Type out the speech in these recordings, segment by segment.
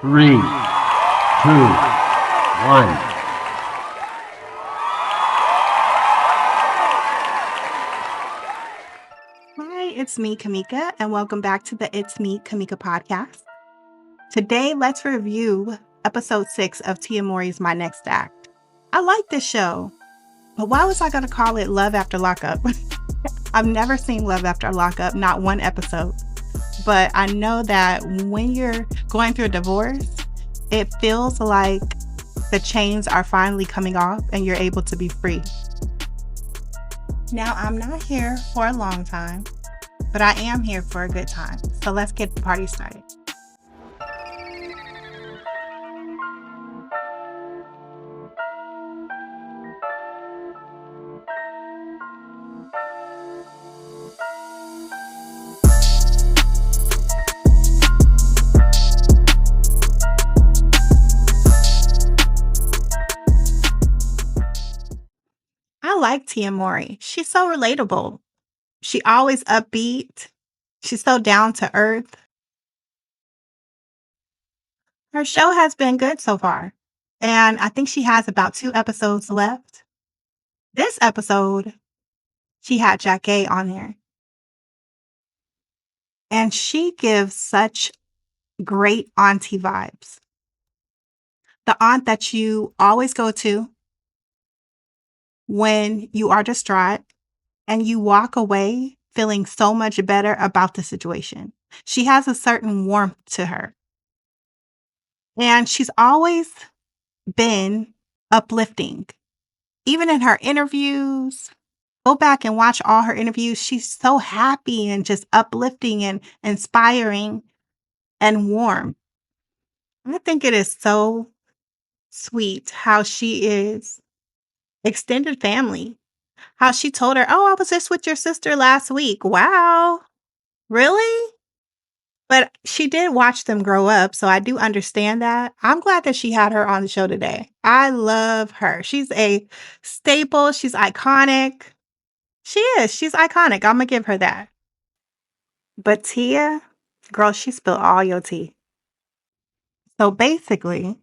Three, two, one. Hi, it's me, Kamika, and welcome back to the It's Me, Kamika podcast. Today, let's review episode 6 of TiaMowry's My Next Act. I like this show, but why was I going to call it Love After Lockup? I've never seen Love After Lockup, not one episode. But I know that when you're going through a divorce, it feels like the chains are finally coming off and you're able to be free. Now, I'm not here for a long time, but I am here for a good time. So let's get the party started. I like TiaMowry. She's so relatable. She always upbeat. She's so down to earth. Her show has been good so far. And I think she has about 2 episodes left. This episode, she had Jackie on there. And she gives such great auntie vibes. The aunt that you always go to when you are distraught and you walk away feeling so much better about the situation. She has a certain warmth to her. And she's always been uplifting. Even in her interviews, go back and watch all her interviews. She's so happy and just uplifting and inspiring and warm. I think it is so sweet how she is extended family. How she told her, "Oh, I was just with your sister last week." Wow. Really? But she did watch them grow up, so I do understand that. I'm glad that she had her on the show today. I love her. She's a staple. She's iconic. She is. She's iconic. Imma give her that. But Tia, girl, she spilled all your tea. So basically,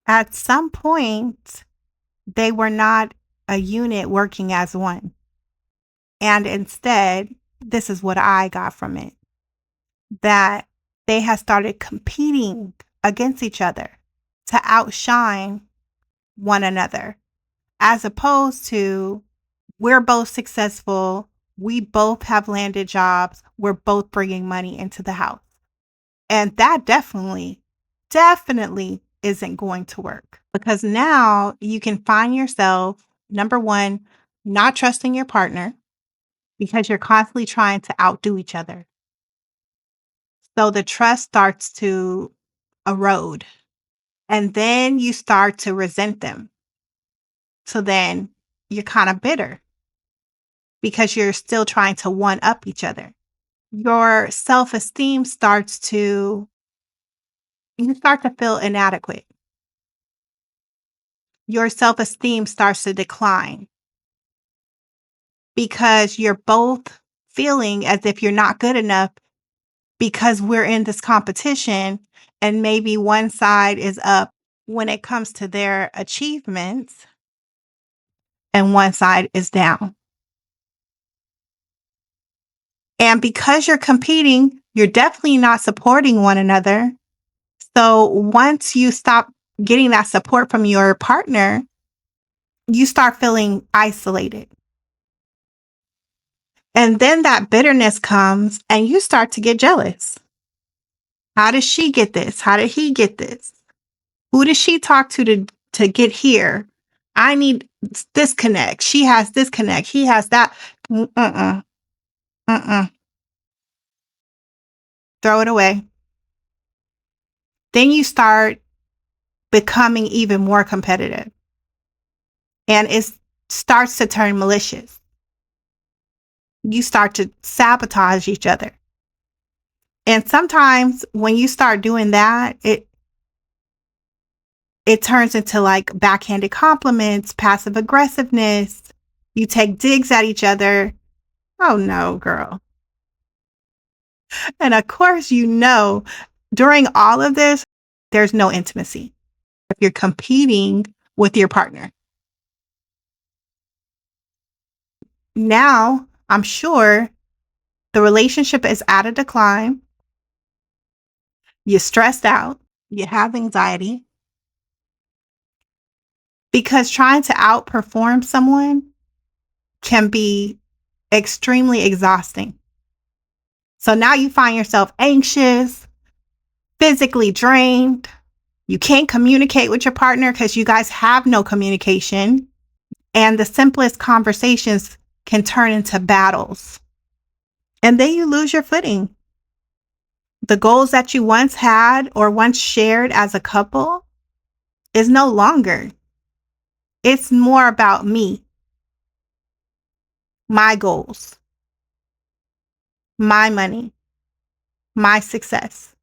at some point, they were not a unit working as one. And instead, this is what I got from it, that they had started competing against each other to outshine one another, as opposed to we're both successful, we both have landed jobs, we're both bringing money into the house. And that definitely isn't going to work, because now you can find yourself, number one, not trusting your partner because you're constantly trying to outdo each other. So the trust starts to erode, and then you start to resent them. So then you're kind of bitter because you're still trying to one up each other. Your self-esteem you start to feel inadequate. Your self-esteem starts to decline because you're both feeling as if you're not good enough, because we're in this competition and maybe one side is up when it comes to their achievements and one side is down. And because you're competing, you're definitely not supporting one another. So once you stop getting that support from your partner, you start feeling isolated. And then that bitterness comes and you start to get jealous. How did she get this? How did he get this? Who did she talk to get here? I need this connect. She has this connect. He has that. Uh-uh. Uh-uh. Throw it away. Then you start becoming even more competitive. And it starts to turn malicious. You start to sabotage each other. And sometimes when you start doing that, it turns into like backhanded compliments, passive aggressiveness. You take digs at each other. Oh no, girl. And of course, During all of this, there's no intimacy. If you're competing with your partner. Now, I'm sure the relationship is at a decline. You're stressed out. You have anxiety. Because trying to outperform someone can be extremely exhausting. So now you find yourself anxious, physically drained. You can't communicate with your partner because you guys have no communication. And the simplest conversations can turn into battles. And then you lose your footing. The goals that you once had or once shared as a couple is no longer. It's more about me, my goals, my money, my success,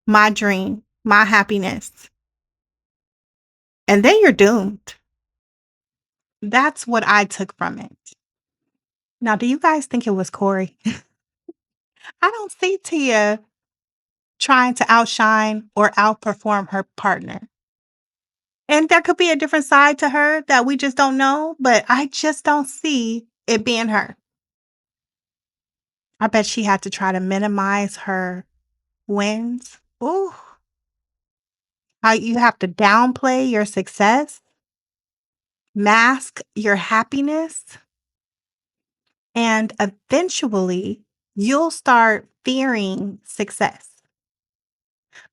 my dream, my happiness. And then you're doomed. That's what I took from it. Now, do you guys think it was Corey? I don't see Tia trying to outshine or outperform her partner. And there could be a different side to her that we just don't know, but I just don't see it being her. I bet she had to try to minimize her wins. Ooh, how you have to downplay your success, mask your happiness, and eventually you'll start fearing success.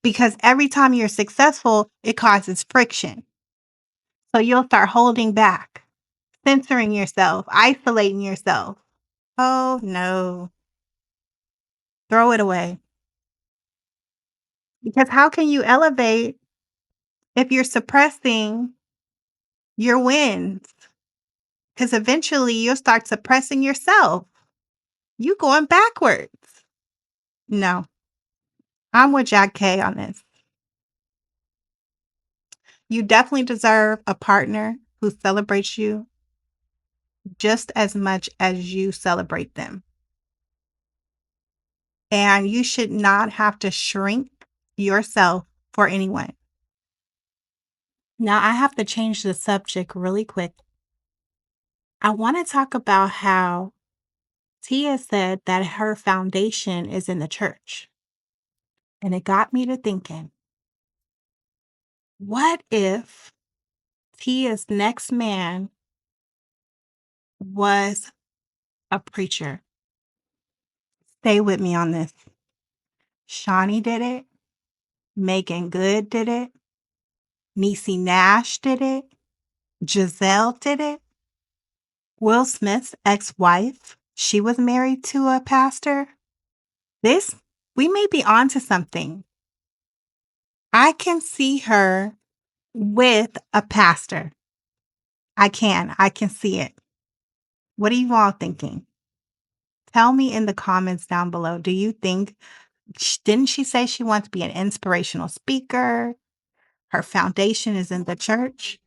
Because every time you're successful, it causes friction. So you'll start holding back, censoring yourself, isolating yourself. Oh no, throw it away. Because how can you elevate if you're suppressing your wins? Because eventually you'll start suppressing yourself. You going backwards. No, I'm with Jack K on this. You definitely deserve a partner who celebrates you just as much as you celebrate them. And you should not have to shrink yourself for anyone. Now, I have to change the subject really quick. I want to talk about how Tia said that her foundation is in the church. And it got me to thinking, what if Tia's next man was a preacher? Stay with me on this. Shawnee did it. Megan Good did it. Niecy Nash did it. Giselle did it. Will Smith's ex-wife, she was married to a pastor. We may be onto something. I can see her with a pastor. I can see it. What are you all thinking? Tell me in the comments down below. Do you think, didn't she say she wants to be an inspirational speaker? Her foundation is in the church.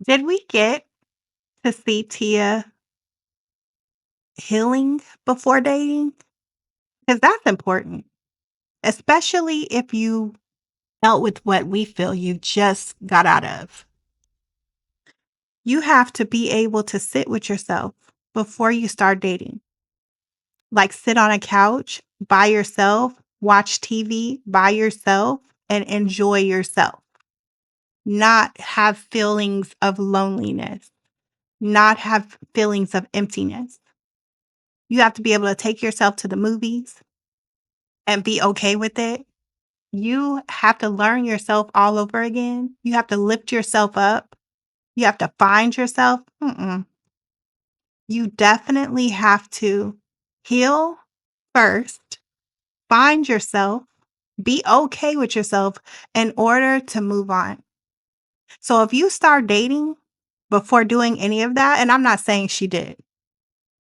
Did we get to see Tia healing before dating? Because that's important, especially if you dealt with what we feel you just got out of. You have to be able to sit with yourself before you start dating. Like sit on a couch by yourself, watch TV by yourself, and enjoy yourself. Not have feelings of loneliness, not have feelings of emptiness. You have to be able to take yourself to the movies and be okay with it. You have to learn yourself all over again. You have to lift yourself up. You have to find yourself. You definitely have to heal first, find yourself, be okay with yourself in order to move on. So if you start dating before doing any of that, and I'm not saying she did,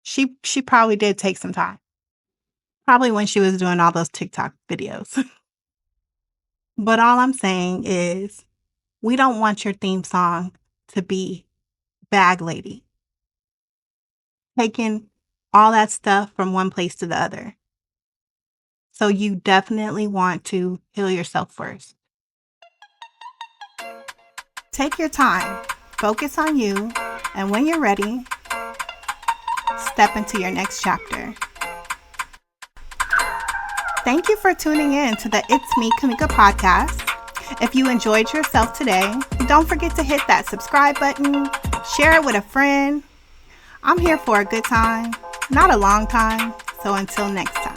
she probably did take some time. Probably when she was doing all those TikTok videos. But all I'm saying is we don't want your theme song to be Bag Lady. Taking all that stuff from one place to the other. So you definitely want to heal yourself first. Take your time, focus on you, and when you're ready, step into your next chapter. Thank you for tuning in to the It's Me, Kamika podcast. If you enjoyed yourself today, don't forget to hit that subscribe button, share it with a friend. I'm here for a good time, not a long time. So until next time.